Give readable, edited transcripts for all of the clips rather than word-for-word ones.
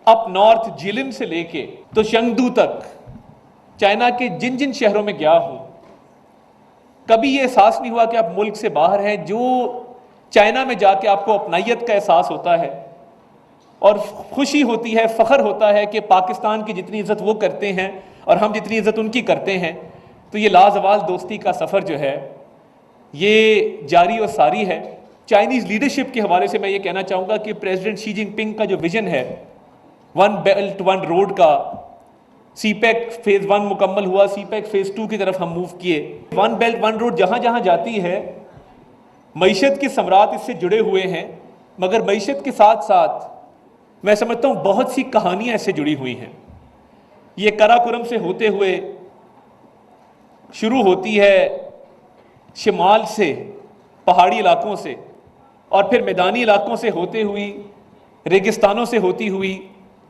Up north जिलिन से लेके तो चंगदू तक चाइना के जिन जिन शहरों में गया हूं, कभी ये एहसास नहीं हुआ कि आप मुल्क से बाहर हैं। जो चाइना में जाके आपको अपनाइयत का एहसास होता है और खुशी होती है, फख्र होता है कि पाकिस्तान की जितनी इज्जत वो करते हैं और हम जितनी इज्जत उनकी करते हैं, तो ये लाजवाल दोस्ती का सफ़र जो है ये जारी और सारी है। चाइनीज़ लीडरशिप के हवाले से मैं ये कहना चाहूँगा कि प्रेसिडेंट शी जिनपिंग का जो विजन है, वन बेल्ट वन रोड का, सीपैक फेज़ 1 मुकम्मल हुआ, सीपैक फेज़ 2 की तरफ हम मूव किए। वन बेल्ट वन रोड जहाँ जहाँ जाती है, मईशत के सम्राट इससे जुड़े हुए हैं, मगर मईशत के साथ साथ मैं समझता हूँ बहुत सी कहानियाँ इससे जुड़ी हुई हैं। ये कराकोरम से होते हुए शुरू होती है, शिमाल से, पहाड़ी इलाकों से, और फिर मैदानी इलाकों से होते हुई, रेगिस्तानों से होती हुई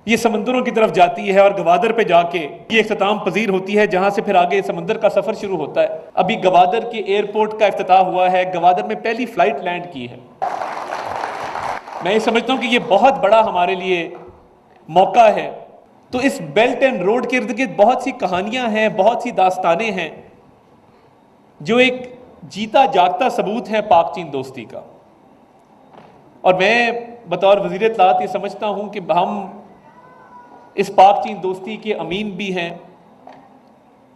ये समंदरों की तरफ जाती है और गवादर पे जाके ये इख्तिताम पजीर होती है, जहां से फिर आगे समंदर का सफर शुरू होता है। अभी गवादर के एयरपोर्ट का इफ्तिताह हुआ है, गवादर में पहली फ्लाइट लैंड की है। मैं ये समझता हूं कि ये बहुत बड़ा हमारे लिए मौका है। तो इस बेल्ट एंड रोड के इर्द गिर्द बहुत सी कहानियां हैं, बहुत सी दास्तानें हैं, जो एक जीता जागता सबूत है पाक चीन दोस्ती का। और मैं बतौर वज़ीर इत्तलात ये समझता हूं कि हम इस पाक चीन दोस्ती के अमीन भी हैं,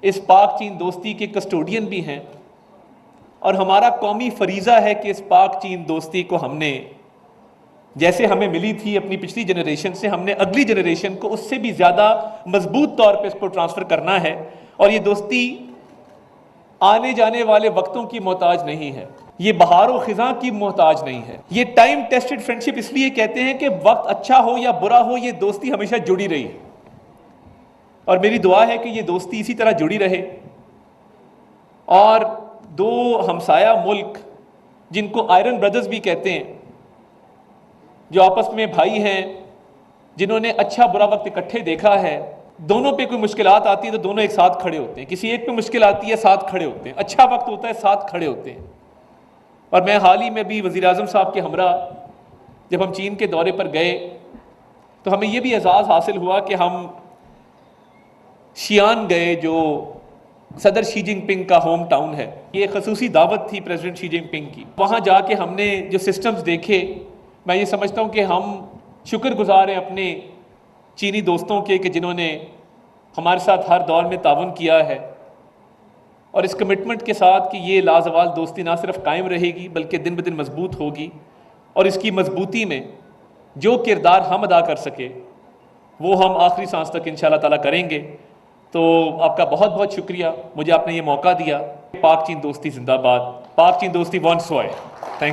इस पाक चीन दोस्ती के कस्टोडियन भी हैं, और हमारा कौमी फरीज़ा है कि इस पाक चीन दोस्ती को हमने, जैसे हमें मिली थी अपनी पिछली जनरेशन से, हमने अगली जनरेशन को उससे भी ज़्यादा मजबूत तौर पे इसको ट्रांसफ़र करना है। और ये दोस्ती आने जाने वाले वक्तों की मोहताज नहीं है, ये बहार व खिज़ां की मोहताज नहीं है। ये टाइम टेस्टेड फ्रेंडशिप इसलिए कहते हैं कि वक्त अच्छा हो या बुरा हो, ये दोस्ती हमेशा जुड़ी रही है। और मेरी दुआ है कि ये दोस्ती इसी तरह जुड़ी रहे और दो हमसाया मुल्क, जिनको आयरन ब्रदर्स भी कहते हैं, जो आपस में भाई हैं, जिन्होंने अच्छा बुरा वक्त इकट्ठे देखा है, दोनों पे कोई मुश्किलात आती है तो दोनों एक साथ खड़े होते हैं। किसी एक पे मुश्किल आती है, साथ खड़े होते हैं। अच्छा वक्त होता है, साथ खड़े होते हैं। और मैं हाल ही में भी वज़ीर आज़म साहब के हमरा जब हम चीन के दौरे पर गए, तो हमें यह भी एजाज़ हासिल हुआ कि हम शियान गए, जो सदर शी जिनपिंग का होम टाउन है। ये खसूसी दावत थी प्रेसिडेंट शी जिनपिंग की। वहाँ जाके हमने जो सिस्टम्स देखे, मैं ये समझता हूँ कि हम शुक्रगुजार हैं अपने चीनी दोस्तों के, कि जिन्होंने हमारे साथ हर दौर में ताउन किया है, और इस कमिटमेंट के साथ कि ये लाजवाल दोस्ती ना सिर्फ कायम रहेगी बल्कि दिन ब दिन मजबूत होगी। और इसकी मजबूती में जो किरदार हम अदा कर सके वो हम आखिरी सांस तक इंशाअल्लाह ताला करेंगे। तो आपका बहुत बहुत शुक्रिया, मुझे आपने ये मौका दिया। पाक चीन दोस्ती जिंदाबाद, पाक चीन दोस्ती वंस होए।